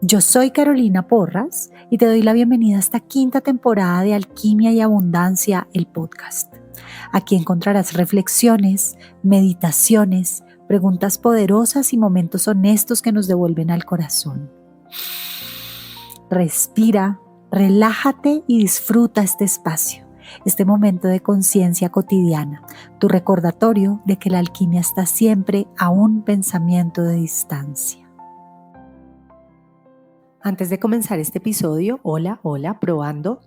Yo soy Carolina Porras y te doy la bienvenida a esta quinta temporada de Alquimia y Abundancia, el podcast. Aquí encontrarás reflexiones, meditaciones, preguntas poderosas y momentos honestos que nos devuelven al corazón. Respira, relájate y disfruta este espacio, este momento de conciencia cotidiana, tu recordatorio de que la alquimia está siempre a un pensamiento de distancia. Antes de comenzar este episodio, hola, probando.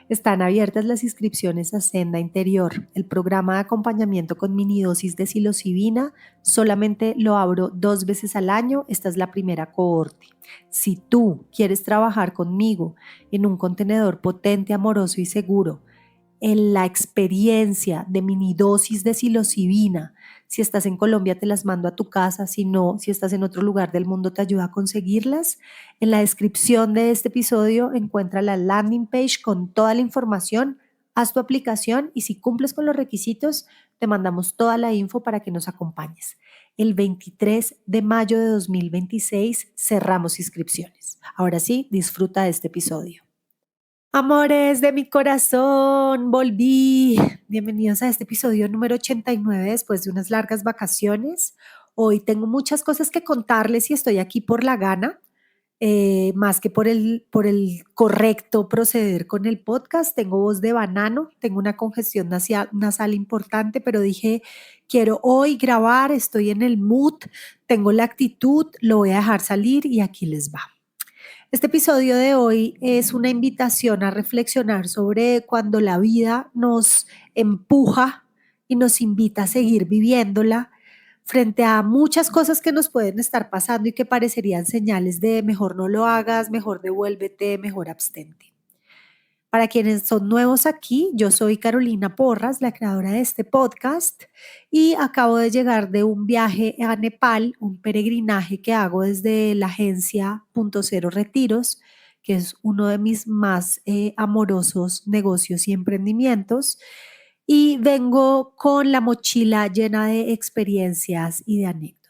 Están abiertas las inscripciones a Senda Interior, el programa de acompañamiento con mini dosis de psilocibina. Solamente lo abro 2 veces al año. Esta es la primera cohorte. Si tú quieres trabajar conmigo en un contenedor potente, amoroso y seguro, en la experiencia de mini dosis de psilocibina. Si estás en Colombia te las mando a tu casa, si no, si estás en otro lugar del mundo te ayuda a conseguirlas. En la descripción de este episodio encuentra la landing page con toda la información, haz tu aplicación y si cumples con los requisitos te mandamos toda la info para que nos acompañes. El 23 de mayo de 2026 cerramos inscripciones. Ahora sí, disfruta de este episodio. Amores de mi corazón, volví. Bienvenidos a este episodio número 89 después de unas largas vacaciones. Hoy tengo muchas cosas que contarles y estoy aquí por la gana, más que por el correcto proceder con el podcast. Tengo voz de banano, tengo una congestión nasal importante, pero dije, quiero hoy grabar, estoy en el mood, tengo la actitud, lo voy a dejar salir y aquí les va. Este episodio de hoy es una invitación a reflexionar sobre cuando la vida nos empuja y nos invita a seguir viviéndola frente a muchas cosas que nos pueden estar pasando y que parecerían señales de mejor no lo hagas, mejor devuélvete, mejor abstente. Para quienes son nuevos aquí, yo soy Carolina Porras, la creadora de este podcast, y acabo de llegar de un viaje a Nepal, un peregrinaje que hago desde la agencia Punto Cero Retiros, que es uno de mis más amorosos negocios y emprendimientos. Y vengo con la mochila llena de experiencias y de anécdotas.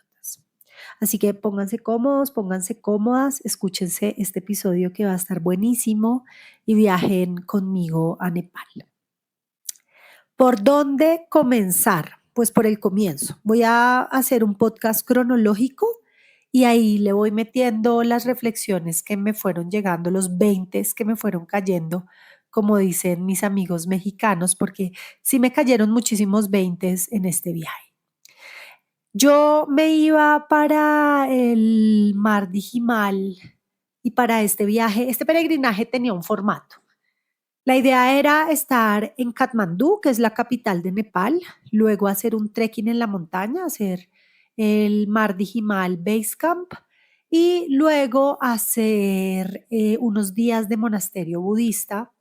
Así que pónganse cómodos, pónganse cómodas, escúchense este episodio que va a estar buenísimo y viajen conmigo a Nepal. ¿Por dónde comenzar? Pues por el comienzo. Voy a hacer un podcast cronológico y ahí le voy metiendo las reflexiones que me fueron llegando, los 20 que me fueron cayendo, como dicen mis amigos mexicanos, porque sí me cayeron muchísimos 20 en este viaje. Yo me iba para el Mar Dijimal y para este viaje, este peregrinaje tenía un formato. La idea era estar en Katmandú, que es la capital de Nepal, luego hacer un trekking en la montaña, hacer el Mar Dijimal Base Camp y luego hacer unos días de monasterio budista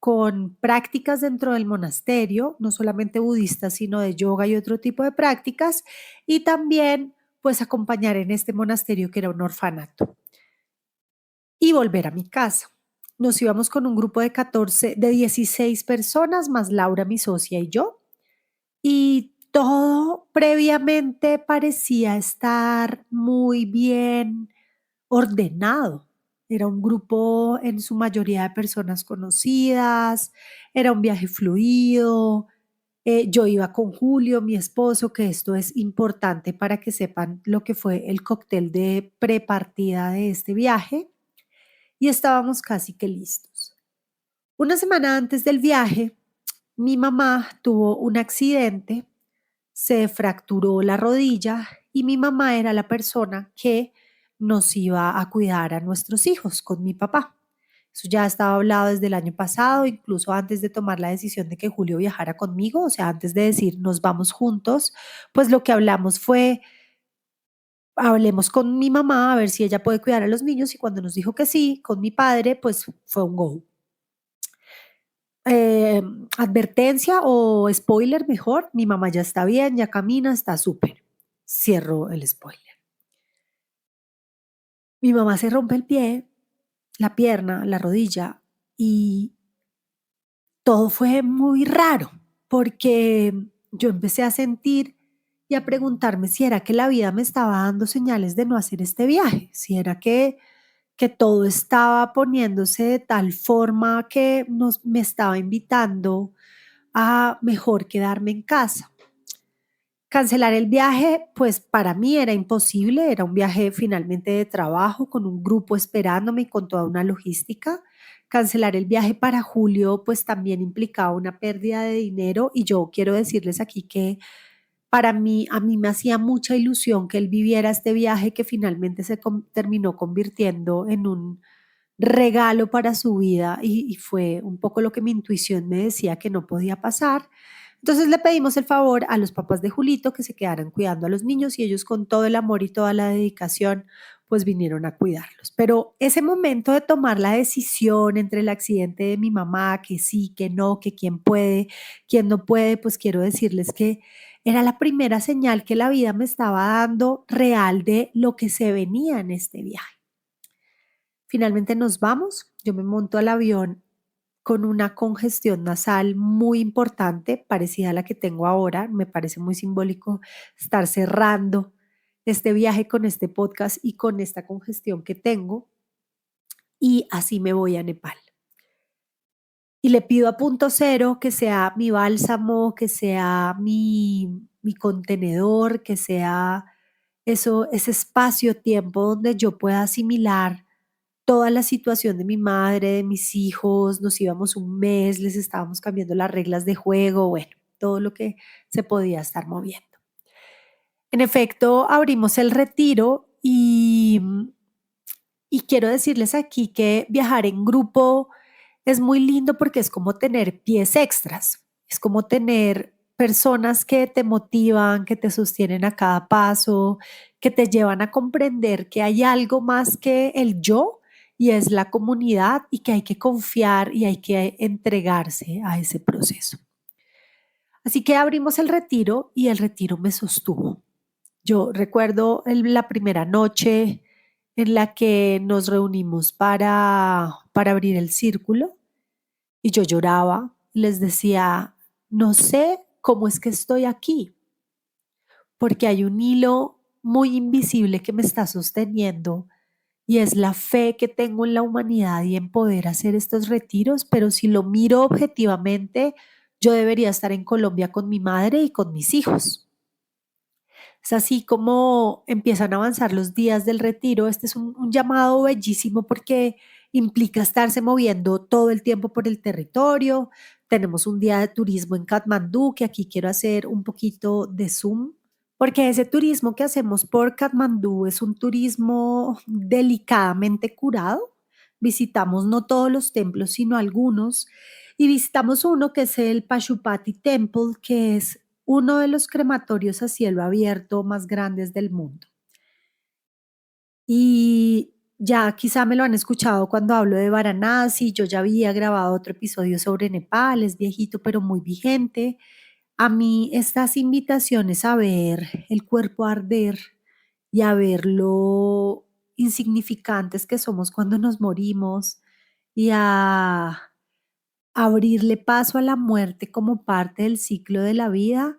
con prácticas dentro del monasterio, no solamente budistas, sino de yoga y otro tipo de prácticas, y también pues acompañar en este monasterio que era un orfanato y volver a mi casa. Nos íbamos con un grupo de 16 personas, más Laura, mi socia y yo, y todo previamente parecía estar muy bien ordenado. Era un grupo en su mayoría de personas conocidas, era un viaje fluido. Yo iba con Julio, mi esposo, que esto es importante para que sepan lo que fue el cóctel de prepartida de este viaje y estábamos casi que listos. Una semana antes del viaje, mi mamá tuvo un accidente, se fracturó la rodilla y mi mamá era la persona que nos iba a cuidar a nuestros hijos con mi papá. Eso ya estaba hablado desde el año pasado, incluso antes de tomar la decisión de que Julio viajara conmigo, o sea, antes de decir nos vamos juntos, pues lo que hablamos fue, hablemos con mi mamá a ver si ella puede cuidar a los niños y cuando nos dijo que sí, con mi padre, pues fue un go. Advertencia o spoiler mejor, mi mamá ya está bien, ya camina, está súper. Cierro el spoiler. Mi mamá se rompe el pie, la pierna, la rodilla y todo fue muy raro porque yo empecé a sentir y a preguntarme si era que la vida me estaba dando señales de no hacer este viaje, si era que todo estaba poniéndose de tal forma que me estaba invitando a mejor quedarme en casa. Cancelar el viaje, pues para mí era imposible, era un viaje finalmente de trabajo con un grupo esperándome y con toda una logística. Cancelar el viaje para julio, pues también implicaba una pérdida de dinero y yo quiero decirles aquí que para mí, a mí me hacía mucha ilusión que él viviera este viaje que finalmente terminó convirtiendo en un regalo para su vida y fue un poco lo que mi intuición me decía que no podía pasar. Entonces le pedimos el favor a los papás de Julito que se quedaran cuidando a los niños y ellos con todo el amor y toda la dedicación pues vinieron a cuidarlos. Pero ese momento de tomar la decisión entre el accidente de mi mamá, que sí, que no, que quién no puede, pues quiero decirles que era la primera señal que la vida me estaba dando real de lo que se venía en este viaje. Finalmente nos vamos, yo me monto al avión con una congestión nasal muy importante, parecida a la que tengo ahora. Me parece muy simbólico estar cerrando este viaje con este podcast y con esta congestión que tengo. Y así me voy a Nepal. Y le pido a Punto Cero que sea mi bálsamo, que sea mi contenedor, que sea ese espacio-tiempo donde yo pueda asimilar toda la situación de mi madre, de mis hijos, nos íbamos un mes, les estábamos cambiando las reglas de juego, bueno, todo lo que se podía estar moviendo. En efecto, abrimos el retiro y quiero decirles aquí que viajar en grupo es muy lindo porque es como tener pies extras, es como tener personas que te motivan, que te sostienen a cada paso, que te llevan a comprender que hay algo más que el yo y es la comunidad y que hay que confiar y hay que entregarse a ese proceso. Así que abrimos el retiro y el retiro me sostuvo. Yo recuerdo la primera noche en la que nos reunimos para abrir el círculo y yo lloraba, les decía, no sé cómo es que estoy aquí, porque hay un hilo muy invisible que me está sosteniendo y es la fe que tengo en la humanidad y en poder hacer estos retiros, pero si lo miro objetivamente, yo debería estar en Colombia con mi madre y con mis hijos. Es así como empiezan a avanzar los días del retiro. Este es un llamado bellísimo porque implica estarse moviendo todo el tiempo por el territorio. Tenemos un día de turismo en Katmandú, que aquí quiero hacer un poquito de zoom, porque ese turismo que hacemos por Katmandú es un turismo delicadamente curado. Visitamos no todos los templos, sino algunos, y visitamos uno que es el Pashupati Temple, que es uno de los crematorios a cielo abierto más grandes del mundo. Y ya quizá me lo han escuchado cuando hablo de Varanasi, yo ya había grabado otro episodio sobre Nepal, es viejito pero muy vigente. A mí estas invitaciones a ver el cuerpo arder y a ver lo insignificantes que somos cuando nos morimos y a abrirle paso a la muerte como parte del ciclo de la vida,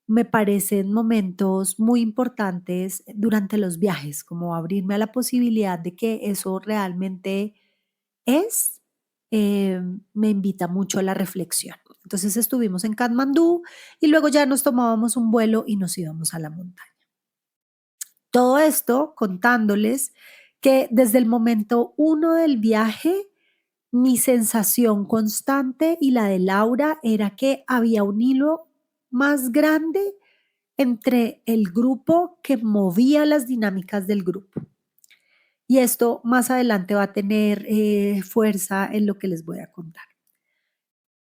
me parecen momentos muy importantes durante los viajes, como abrirme a la posibilidad de que eso realmente es, me invita mucho a la reflexión. Entonces estuvimos en Katmandú y luego ya nos tomábamos un vuelo y nos íbamos a la montaña. Todo esto contándoles que desde el momento uno del viaje, mi sensación constante y la de Laura era que había un hilo más grande entre el grupo que movía las dinámicas del grupo. Y esto más adelante va a tener fuerza en lo que les voy a contar.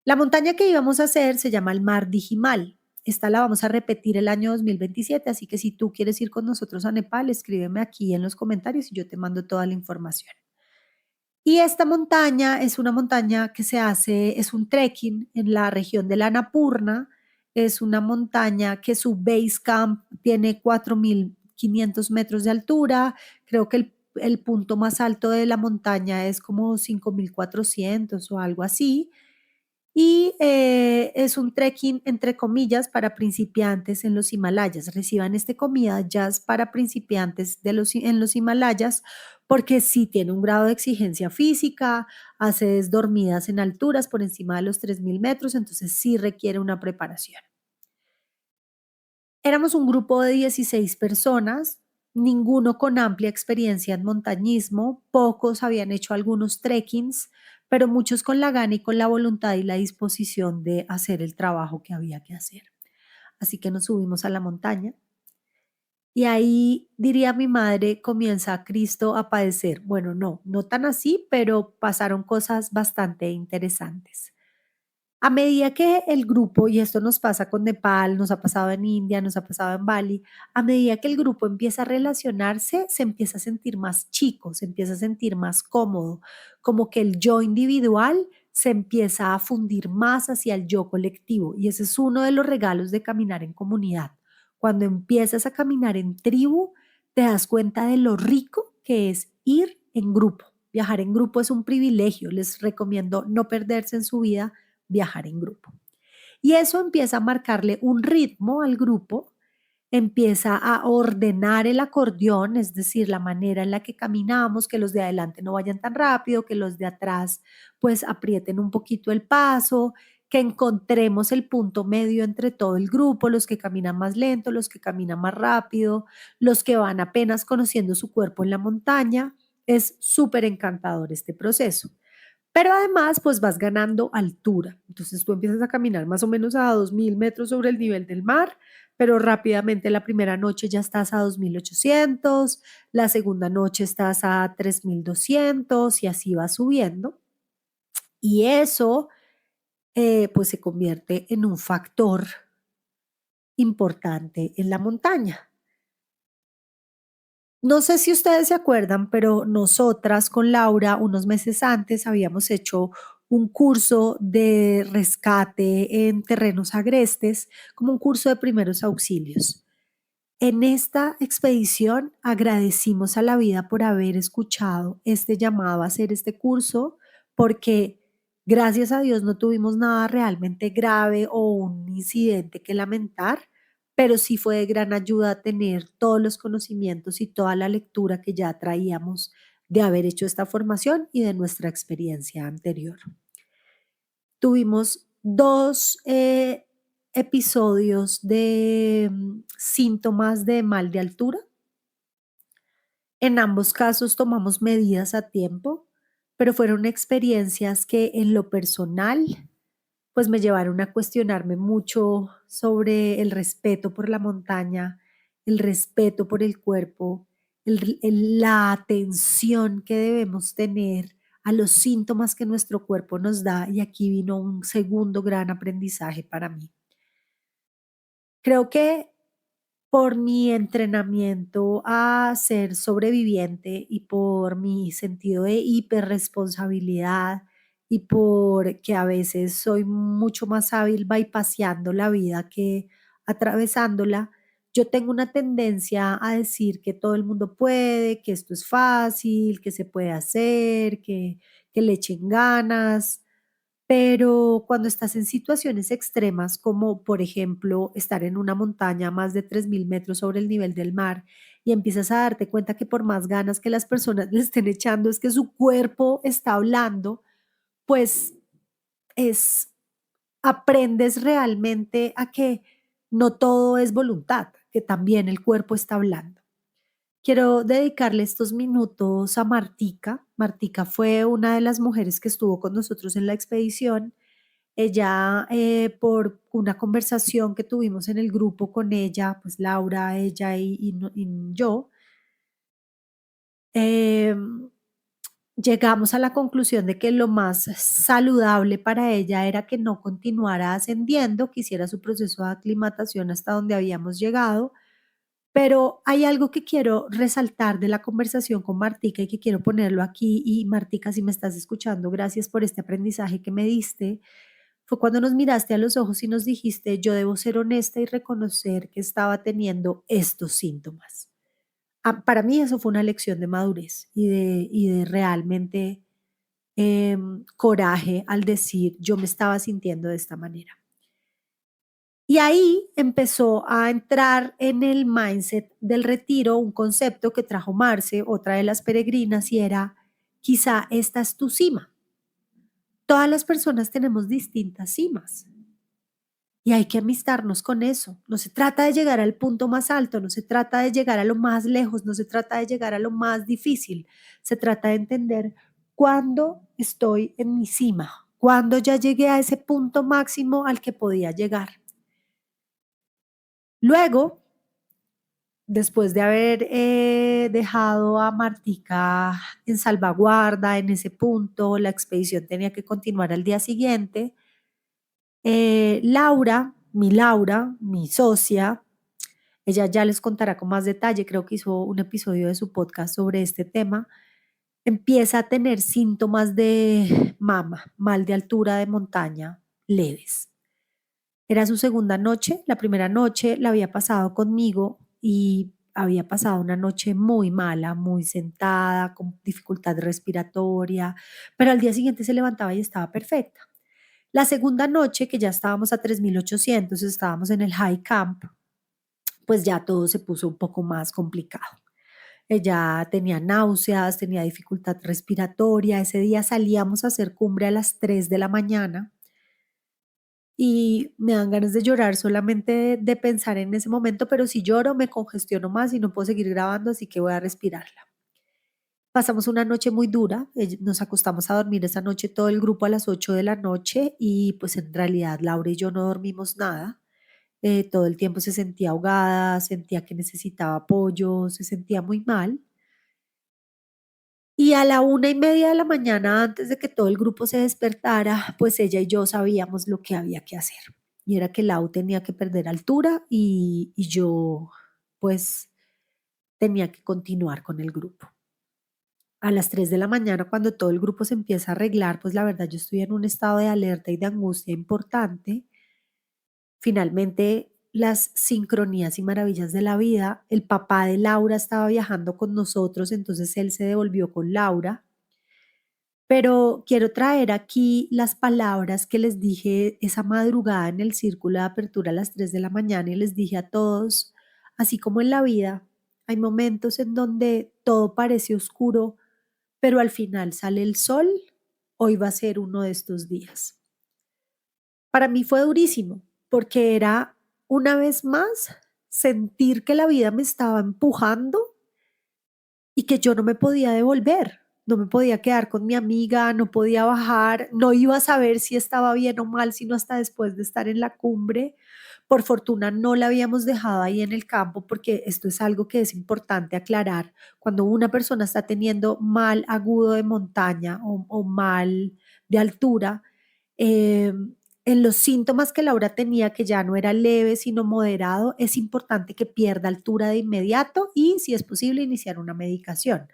La montaña que íbamos a hacer se llama el Mar Dijimal. Esta la vamos a repetir el año 2027, así que si tú quieres ir con nosotros a Nepal, escríbeme aquí en los comentarios y yo te mando toda la información. Y esta montaña es una montaña que se hace, es un trekking en la región de la Annapurna, es una montaña que su base camp tiene 4.500 metros de altura, creo que el punto más alto de la montaña es como 5.400 o algo así, y es un trekking, entre comillas, para principiantes en los Himalayas. Reciban este comillas para principiantes en los Himalayas porque sí tiene un grado de exigencia física, hace dormidas en alturas por encima de los 3000 metros, entonces sí requiere una preparación. Éramos un grupo de 16 personas, ninguno con amplia experiencia en montañismo, pocos habían hecho algunos trekkings, pero muchos con la gana y con la voluntad y la disposición de hacer el trabajo que había que hacer. Así que nos subimos a la montaña y ahí, diría mi madre, comienza Cristo a padecer. Bueno, no, no tan así, pero pasaron cosas bastante interesantes. A medida que el grupo, y esto nos pasa con Nepal, nos ha pasado en India, nos ha pasado en Bali, a medida que el grupo empieza a relacionarse, se empieza a sentir más chico, se empieza a sentir más cómodo, como que el yo individual se empieza a fundir más hacia el yo colectivo. Y ese es uno de los regalos de caminar en comunidad. Cuando empiezas a caminar en tribu, te das cuenta de lo rico que es ir en grupo. Viajar en grupo es un privilegio. Les recomiendo no perderse en su vida viajar en grupo. Y eso empieza a marcarle un ritmo al grupo, empieza a ordenar el acordeón, es decir, la manera en la que caminamos, que los de adelante no vayan tan rápido, que los de atrás pues aprieten un poquito el paso, que encontremos el punto medio entre todo el grupo, los que caminan más lento, los que caminan más rápido, los que van apenas conociendo su cuerpo en la montaña. Es súper encantador este proceso. Pero además, pues vas ganando altura. Entonces tú empiezas a caminar más o menos a 2000 metros sobre el nivel del mar, pero rápidamente la primera noche ya estás a 2800, la segunda noche estás a 3200 y así vas subiendo. Y eso pues se convierte en un factor importante en la montaña. No sé si ustedes se acuerdan, pero nosotras con Laura unos meses antes habíamos hecho un curso de rescate en terrenos agrestes, como un curso de primeros auxilios. En esta expedición agradecimos a la vida por haber escuchado este llamado a hacer este curso, porque gracias a Dios no tuvimos nada realmente grave o un incidente que lamentar, pero sí fue de gran ayuda tener todos los conocimientos y toda la lectura que ya traíamos de haber hecho esta formación y de nuestra experiencia anterior. Tuvimos dos episodios de síntomas de mal de altura. En ambos casos tomamos medidas a tiempo, pero fueron experiencias que en lo personal pues me llevaron a cuestionarme mucho sobre el respeto por la montaña, el respeto por el cuerpo, la atención que debemos tener a los síntomas que nuestro cuerpo nos da. Y aquí vino un segundo gran aprendizaje para mí. Creo que por mi entrenamiento a ser sobreviviente y por mi sentido de hiperresponsabilidad y porque a veces soy mucho más hábil bypaseando la vida que atravesándola, yo tengo una tendencia a decir que todo el mundo puede, que esto es fácil, que se puede hacer, que le echen ganas. Pero cuando estás en situaciones extremas, como por ejemplo estar en una montaña a más de 3000 metros sobre el nivel del mar y empiezas a darte cuenta que por más ganas que las personas le estén echando, es que su cuerpo está hablando, pues es, aprendes realmente a que no todo es voluntad, que también el cuerpo está hablando. Quiero dedicarle estos minutos a Martica. Martica fue una de las mujeres que estuvo con nosotros en la expedición. Ella, por una conversación que tuvimos en el grupo con ella, pues Laura, ella y yo, em, llegamos a la conclusión de que lo más saludable para ella era que no continuara ascendiendo, que hiciera su proceso de aclimatación hasta donde habíamos llegado. Pero hay algo que quiero resaltar de la conversación con Martica y que quiero ponerlo aquí. Y Martica, si me estás escuchando, gracias por este aprendizaje que me diste. Fue cuando nos miraste a los ojos y nos dijiste: yo debo ser honesta y reconocer que estaba teniendo estos síntomas. Para mí eso fue una lección de madurez y de realmente coraje al decir yo me estaba sintiendo de esta manera. Y ahí empezó a entrar en el mindset del retiro un concepto que trajo Marce, otra de las peregrinas, y era, quizá esta es tu cima. Todas las personas tenemos distintas cimas y hay que amistarnos con eso. No se trata de llegar al punto más alto, no se trata de llegar a lo más lejos, no se trata de llegar a lo más difícil. Se trata de entender cuándo estoy en mi cima, cuándo ya llegué a ese punto máximo al que podía llegar. Luego, después de haber dejado a Martica en salvaguarda en ese punto, la expedición tenía que continuar al día siguiente. Laura, mi socia, ella ya les contará con más detalle, creo que hizo un episodio de su podcast sobre este tema, empieza a tener síntomas de mama, mal de altura de montaña, leves. Era su segunda noche, la primera noche la había pasado conmigo y había pasado una noche muy mala, muy sentada, con dificultad respiratoria, pero al día siguiente se levantaba y estaba perfecta. La segunda noche, que ya estábamos a 3800, estábamos en el high camp, pues ya todo se puso un poco más complicado. Ella tenía náuseas, tenía dificultad respiratoria. Ese día salíamos a hacer cumbre a las 3 de la mañana y me dan ganas de llorar solamente de pensar en ese momento, pero si lloro me congestiono más y no puedo seguir grabando, así que voy a respirarla. Pasamos una noche muy dura, nos acostamos a dormir esa noche todo el grupo a las 8 de la noche y pues en realidad Laura y yo no dormimos nada. Todo el tiempo se sentía ahogada, sentía que necesitaba apoyo, se sentía muy mal. Y a la 1:30 de la mañana, antes de que todo el grupo se despertara, pues ella y yo sabíamos lo que había que hacer. Y era que Lau tenía que perder altura y yo pues tenía que continuar con el grupo. A las 3 de la mañana, cuando todo el grupo se empieza a arreglar, pues la verdad yo estoy en un estado de alerta y de angustia importante. Finalmente, las sincronías y maravillas de la vida, el papá de Laura estaba viajando con nosotros, entonces él se devolvió con Laura. Pero quiero traer aquí las palabras que les dije esa madrugada en el círculo de apertura a las 3 de la mañana y les dije a todos, así como en la vida, hay momentos en donde todo parece oscuro, pero al final sale el sol. Hoy va a ser uno de estos días. Para mí fue durísimo porque era una vez más sentir que la vida me estaba empujando y que yo no me podía devolver, no me podía quedar con mi amiga, no podía bajar, no iba a saber si estaba bien o mal, sino hasta después de estar en la cumbre. Por fortuna no la habíamos dejado ahí en el campo porque esto es algo que es importante aclarar. Cuando una persona está teniendo mal agudo de montaña o mal de altura, eh, en los síntomas que Laura tenía, que ya no era leve, sino moderado, es importante que pierda altura de inmediato y, si es posible, iniciar una medicación.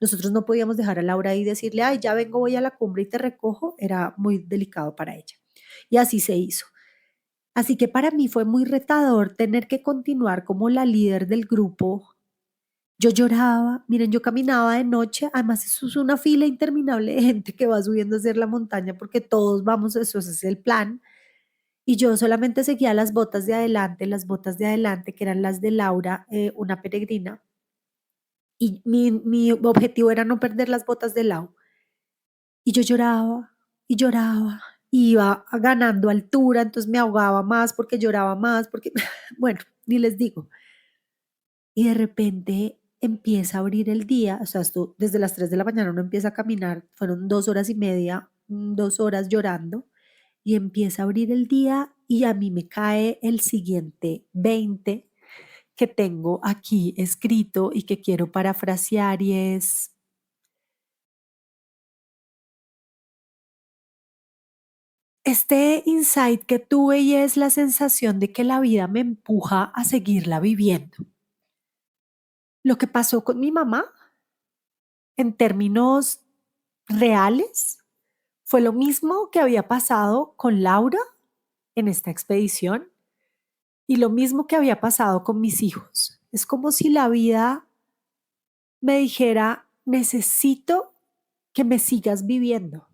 Nosotros no podíamos dejar a Laura ahí y decirle, ay, ya vengo, voy a la cumbre y te recojo, era muy delicado para ella. Y así se hizo. Así que para mí fue muy retador tener que continuar como la líder del grupo. Yo lloraba, miren, yo caminaba de noche, además eso es una fila interminable de gente que va subiendo a hacer la montaña porque todos vamos, eso ese es el plan. Y yo solamente seguía las botas de adelante, que eran las de Laura, una peregrina, y mi objetivo era no perder las botas de Lau. Y yo lloraba, y iba ganando altura, entonces me ahogaba más porque lloraba más, porque, bueno, ni les digo. Y de repente empieza a abrir el día, o sea, esto desde las 3 de la mañana uno empieza a caminar, fueron 2 horas y media, 2 horas llorando, y empieza a abrir el día y a mí me cae el siguiente 20 que tengo aquí escrito y que quiero parafrasear y es, este insight que tuve y es la sensación de que la vida me empuja a seguirla viviendo. Lo que pasó con mi mamá en términos reales fue lo mismo que había pasado con Laura en esta expedición y lo mismo que había pasado con mis hijos. Es como si la vida me dijera, necesito que me sigas viviendo.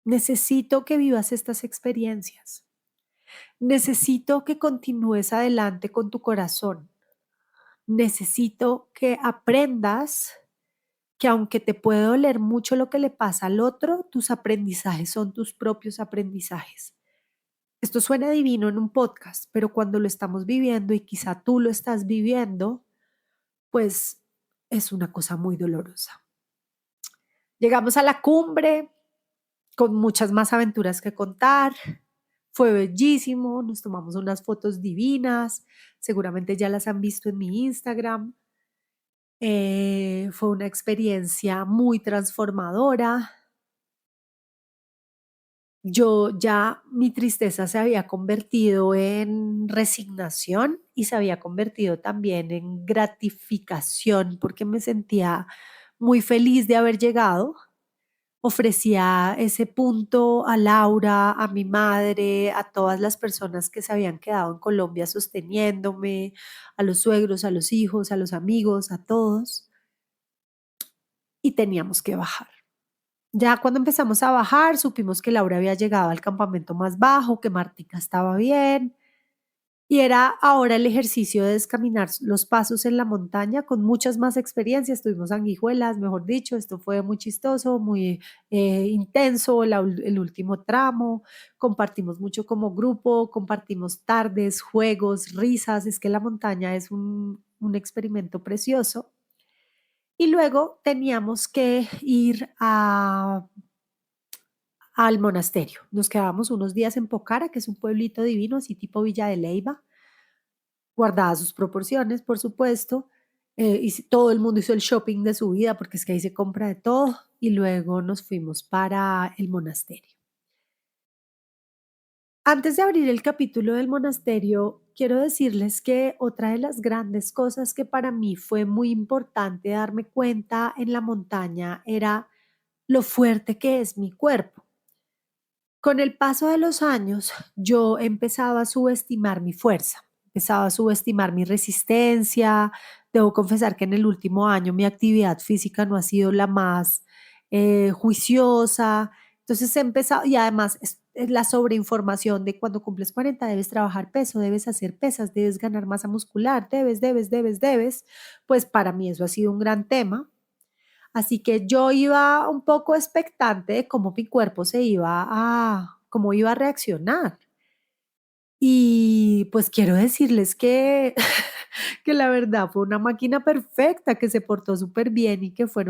necesito que vivas estas experiencias. Necesito que continúes adelante con tu corazón. Necesito que aprendas que aunque te puede doler mucho lo que le pasa al otro, tus aprendizajes son tus propios aprendizajes. Esto suena divino en un podcast, pero cuando lo estamos viviendo y quizá tú lo estás viviendo, pues es una cosa muy dolorosa. Llegamos a la cumbre con muchas más aventuras que contar. Fue bellísimo, nos tomamos unas fotos divinas, seguramente ya las han visto en mi Instagram. Fue una experiencia muy transformadora. Yo ya mi tristeza se había convertido en resignación y se había convertido también en gratificación porque me sentía muy feliz de haber llegado. Ofrecía ese punto a Laura, a mi madre, a todas las personas que se habían quedado en Colombia sosteniéndome, a los suegros, a los hijos, a los amigos, a todos, y teníamos que bajar. Ya cuando empezamos a bajar, supimos que Laura había llegado al campamento más bajo, que Martica estaba bien, y era ahora el ejercicio de descaminar los pasos en la montaña con muchas más experiencias. Tuvimos sanguijuelas, mejor dicho, esto fue muy chistoso, muy intenso, el último tramo. Compartimos mucho como grupo, compartimos tardes, juegos, risas. Es que la montaña es un experimento precioso. Y luego teníamos que ir al monasterio. Nos quedábamos unos días en Pocara, que es un pueblito divino, así tipo Villa de Leyva, guardadas sus proporciones, por supuesto. Todo el mundo hizo el shopping de su vida porque es que ahí se compra de todo. Y luego nos fuimos para el monasterio. Antes de abrir el capítulo del monasterio, quiero decirles que otra de las grandes cosas que para mí fue muy importante darme cuenta en la montaña era lo fuerte que es mi cuerpo. Con el paso de los años, yo empezaba a subestimar mi fuerza, empezaba a subestimar mi resistencia. Debo confesar que en el último año mi actividad física no ha sido la más juiciosa. Entonces he empezado, y además es la sobreinformación de cuando cumples 40 debes trabajar peso, debes hacer pesas, debes ganar masa muscular, debes. Pues para mí eso ha sido un gran tema. Así que yo iba un poco expectante de cómo mi cuerpo cómo iba a reaccionar. Y pues quiero decirles que, que la verdad fue una máquina perfecta, que se portó súper bien y que fue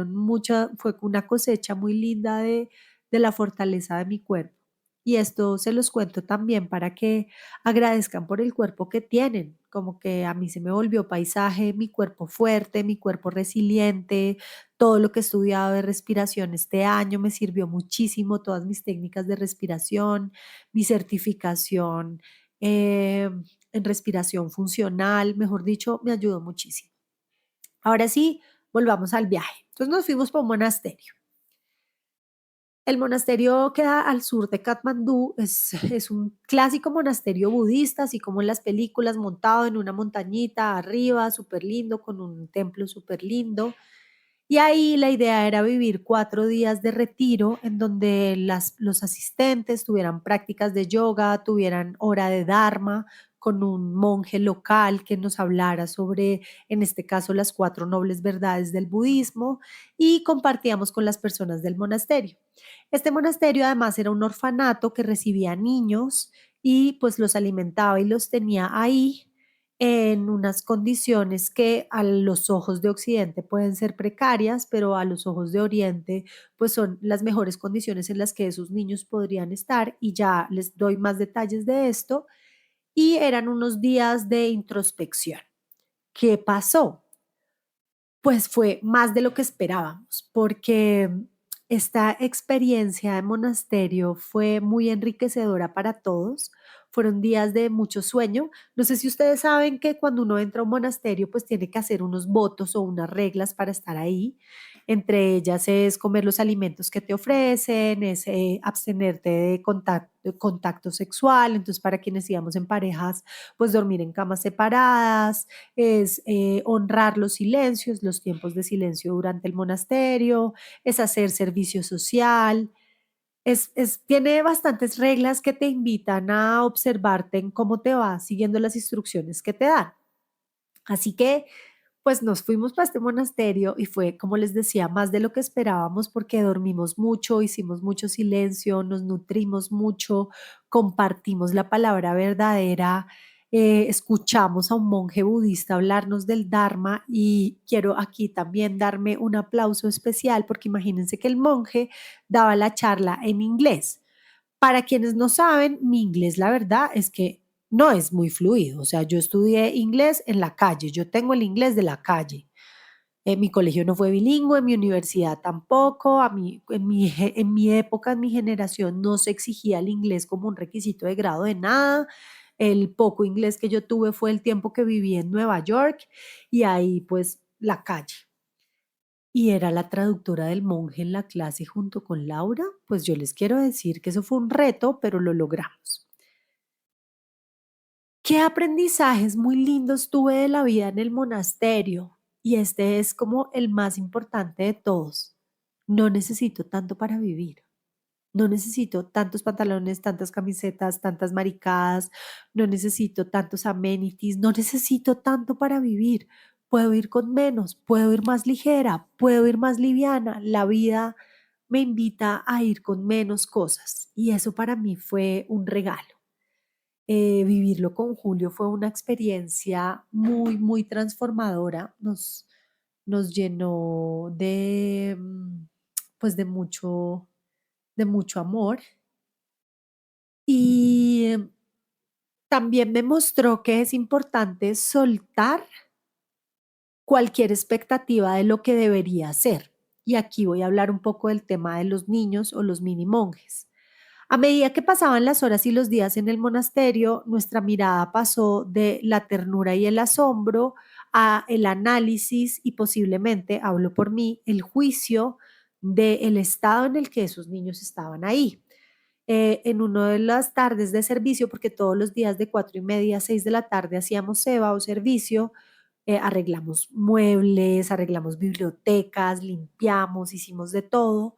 una cosecha muy linda de la fortaleza de mi cuerpo. Y esto se los cuento también para que agradezcan por el cuerpo que tienen, como que a mí se me volvió paisaje, mi cuerpo fuerte, mi cuerpo resiliente, todo lo que he estudiado de respiración este año me sirvió muchísimo, todas mis técnicas de respiración, mi certificación eh, en respiración funcional, mejor dicho, me ayudó muchísimo. Ahora sí, volvamos al viaje. Entonces nos fuimos para un monasterio. El monasterio queda al sur de Katmandú, es un clásico monasterio budista, así como en las películas, montado en una montañita arriba, súper lindo, con un templo súper lindo. Y ahí la idea era vivir 4 días de retiro en donde los asistentes tuvieran prácticas de yoga, tuvieran hora de dharma con un monje local que nos hablara sobre, en este caso, las 4 nobles verdades del budismo y compartíamos con las personas del monasterio. Este monasterio además era un orfanato que recibía niños y pues los alimentaba y los tenía ahí en unas condiciones que a los ojos de Occidente pueden ser precarias, pero a los ojos de Oriente, pues son las mejores condiciones en las que esos niños podrían estar y ya les doy más detalles de esto. Y eran unos días de introspección. ¿Qué pasó? Pues fue más de lo que esperábamos, porque esta experiencia de monasterio fue muy enriquecedora para todos. Fueron días de mucho sueño. No sé si ustedes saben que cuando uno entra a un monasterio, pues tiene que hacer unos votos o unas reglas para estar ahí. Entre ellas es comer los alimentos que te ofrecen, es abstenerte de contacto sexual. Entonces, para quienes íbamos en parejas, pues dormir en camas separadas, es honrar los silencios, los tiempos de silencio durante el monasterio, es hacer servicio social. Tiene bastantes reglas que te invitan a observarte en cómo te va siguiendo las instrucciones que te dan. Así que, pues nos fuimos para este monasterio y fue, como les decía, más de lo que esperábamos porque dormimos mucho, hicimos mucho silencio, nos nutrimos mucho, compartimos la palabra verdadera, escuchamos a un monje budista hablarnos del Dharma y quiero aquí también darme un aplauso especial porque imagínense que el monje daba la charla en inglés. Para quienes no saben, mi inglés, la verdad es que no es muy fluido. O sea, yo estudié inglés en la calle, yo tengo el inglés de la calle. Mi colegio no fue bilingüe, mi universidad tampoco. En mi época, en mi generación, no se exigía el inglés como un requisito de grado de nada. El poco inglés que yo tuve fue el tiempo que viví en Nueva York y ahí pues la calle. Y era la traductora del monje en la clase junto con Laura, pues yo les quiero decir que eso fue un reto, pero lo logramos. ¿Qué aprendizajes muy lindos tuve de la vida en el monasterio? Y este es como el más importante de todos. No necesito tanto para vivir. No necesito tantos pantalones, tantas camisetas, tantas maricadas, no necesito tantos amenities, no necesito tanto para vivir. Puedo ir con menos, puedo ir más ligera, puedo ir más liviana. La vida me invita a ir con menos cosas y eso para mí fue un regalo. Vivirlo con Julio fue una experiencia muy, muy transformadora. Nos llenó de, pues de mucho amor y también me mostró que es importante soltar cualquier expectativa de lo que debería ser. Y aquí voy a hablar un poco del tema de los niños o los mini monjes. A medida que pasaban las horas y los días en el monasterio, nuestra mirada pasó de la ternura y el asombro a el análisis y posiblemente, hablo por mí, el juicio del estado en el que esos niños estaban ahí. En una de las tardes de servicio, porque todos los días de 4:30 a 6 de la tarde hacíamos SEBA o servicio, arreglamos muebles, arreglamos bibliotecas, limpiamos, hicimos de todo.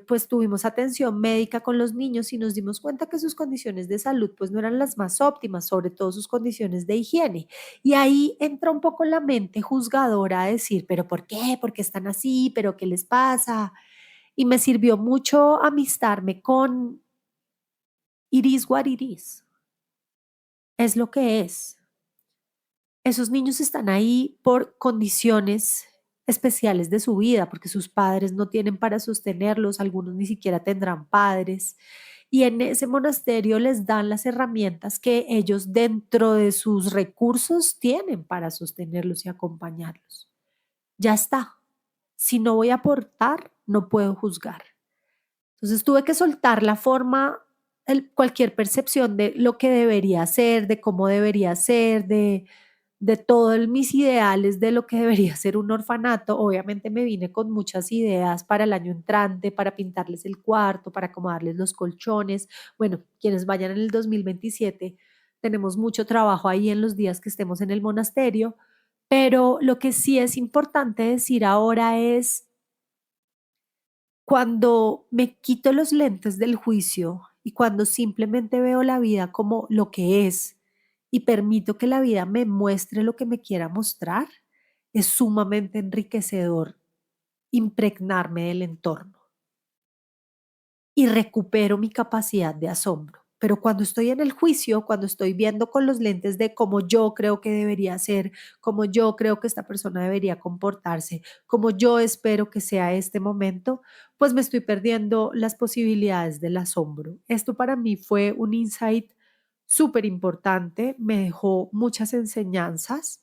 Pues tuvimos atención médica con los niños y nos dimos cuenta que sus condiciones de salud pues no eran las más óptimas, sobre todo sus condiciones de higiene. Y ahí entra un poco la mente juzgadora a decir, pero ¿por qué? ¿Por qué están así? ¿Pero qué les pasa? Y me sirvió mucho amistarme con it is what it is, es lo que es. Esos niños están ahí por condiciones especiales de su vida, porque sus padres no tienen para sostenerlos, algunos ni siquiera tendrán padres. Y en ese monasterio les dan las herramientas que ellos dentro de sus recursos tienen para sostenerlos y acompañarlos. Ya está. Si no voy a aportar, no puedo juzgar. Entonces tuve que soltar la forma, cualquier percepción de lo que debería ser, de cómo debería ser, de todos mis ideales de lo que debería ser un orfanato. Obviamente me vine con muchas ideas para el año entrante, para pintarles el cuarto, para acomodarles los colchones. Bueno, quienes vayan en el 2027, tenemos mucho trabajo ahí en los días que estemos en el monasterio, pero lo que sí es importante decir ahora es cuando me quito los lentes del juicio y cuando simplemente veo la vida como lo que es y permito que la vida me muestre lo que me quiera mostrar, es sumamente enriquecedor impregnarme del entorno y recupero mi capacidad de asombro. Pero cuando estoy en el juicio, cuando estoy viendo con los lentes de cómo yo creo que debería ser, cómo yo creo que esta persona debería comportarse, cómo yo espero que sea este momento, pues me estoy perdiendo las posibilidades del asombro. Esto para mí fue un insight súper importante, me dejó muchas enseñanzas.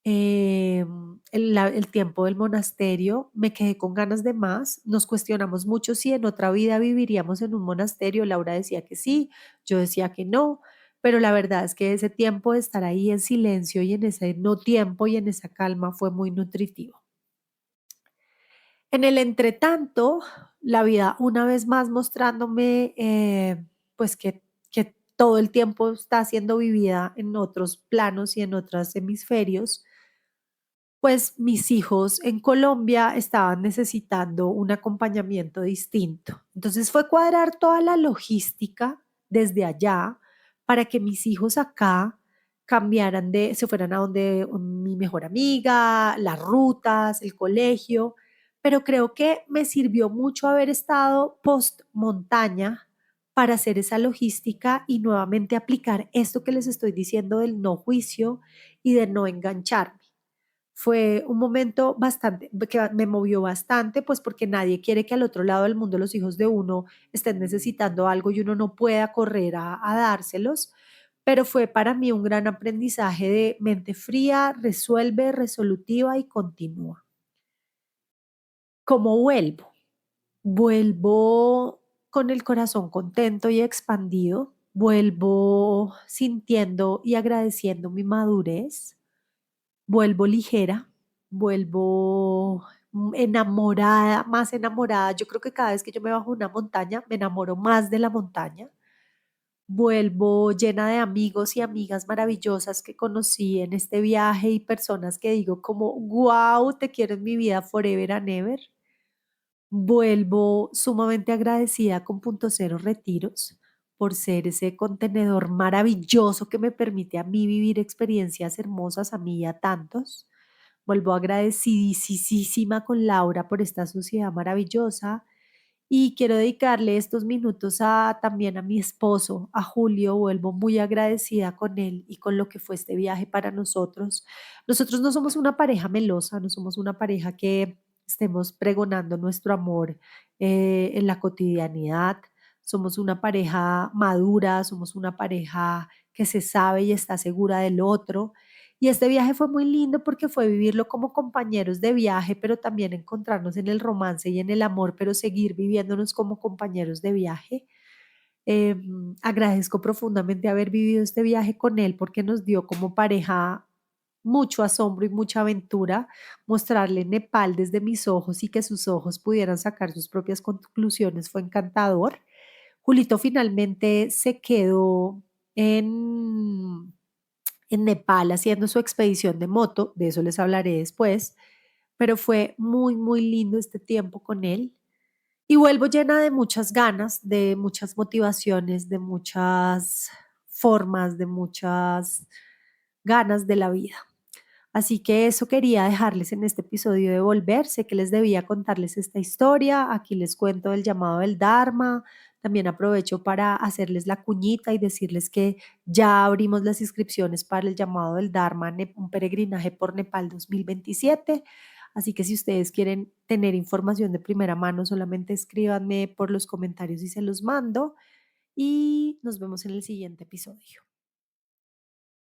El tiempo del monasterio, me quedé con ganas de más. Nos cuestionamos mucho si en otra vida viviríamos en un monasterio. Laura decía que sí, yo decía que no, pero la verdad es que ese tiempo de estar ahí en silencio y en ese no tiempo y en esa calma fue muy nutritivo. En el entretanto, la vida una vez más mostrándome pues que todo el tiempo está siendo vivida en otros planos y en otros hemisferios. Pues mis hijos en Colombia estaban necesitando un acompañamiento distinto. Entonces fue cuadrar toda la logística desde allá para que mis hijos acá se fueran a donde mi mejor amiga, las rutas, el colegio, pero creo que me sirvió mucho haber estado post montaña para hacer esa logística y nuevamente aplicar esto que les estoy diciendo del no juicio y de no engancharme. Fue un momento que me movió bastante, pues porque nadie quiere que al otro lado del mundo los hijos de uno estén necesitando algo y uno no pueda correr a dárselos, pero fue para mí un gran aprendizaje de mente fría, resuelve, resolutiva y continúa. ¿Cómo vuelvo? Vuelvo con el corazón contento y expandido, vuelvo sintiendo y agradeciendo mi madurez. Vuelvo ligera, vuelvo enamorada, más enamorada. Yo creo que cada vez que yo me bajo una montaña, me enamoro más de la montaña. Vuelvo llena de amigos y amigas maravillosas que conocí en este viaje y personas que digo como, wow, te quiero en mi vida forever and ever. Vuelvo sumamente agradecida con Punto Cero Retiros por ser ese contenedor maravilloso que me permite a mí vivir experiencias hermosas a mí y a tantos. Vuelvo agradecidísima con Laura por esta sociedad maravillosa y quiero dedicarle estos minutos también a mi esposo, a Julio. Vuelvo muy agradecida con él y con lo que fue este viaje para nosotros. Nosotros no somos una pareja melosa, no somos una pareja que estemos pregonando nuestro amor en la cotidianidad. Somos una pareja madura, somos una pareja que se sabe y está segura del otro. Y este viaje fue muy lindo porque fue vivirlo como compañeros de viaje, pero también encontrarnos en el romance y en el amor, pero seguir viviéndonos como compañeros de viaje. Agradezco profundamente haber vivido este viaje con él porque nos dio como pareja mucho asombro y mucha aventura. Mostrarle Nepal desde mis ojos y que sus ojos pudieran sacar sus propias conclusiones fue encantador. Julito finalmente se quedó en Nepal haciendo su expedición de moto, de eso les hablaré después, pero fue muy, muy lindo este tiempo con él. Y vuelvo llena de muchas ganas, de muchas motivaciones, de muchas formas, de muchas ganas de la vida. Así que eso quería dejarles en este episodio de Volver. Sé que les debía contarles esta historia. Aquí les cuento el llamado del Dharma. También aprovecho para hacerles la cuñita y decirles que ya abrimos las inscripciones para el llamado del Dharma, un peregrinaje por Nepal 2027. Así que si ustedes quieren tener información de primera mano, solamente escríbanme por los comentarios y se los mando. Y nos vemos en el siguiente episodio.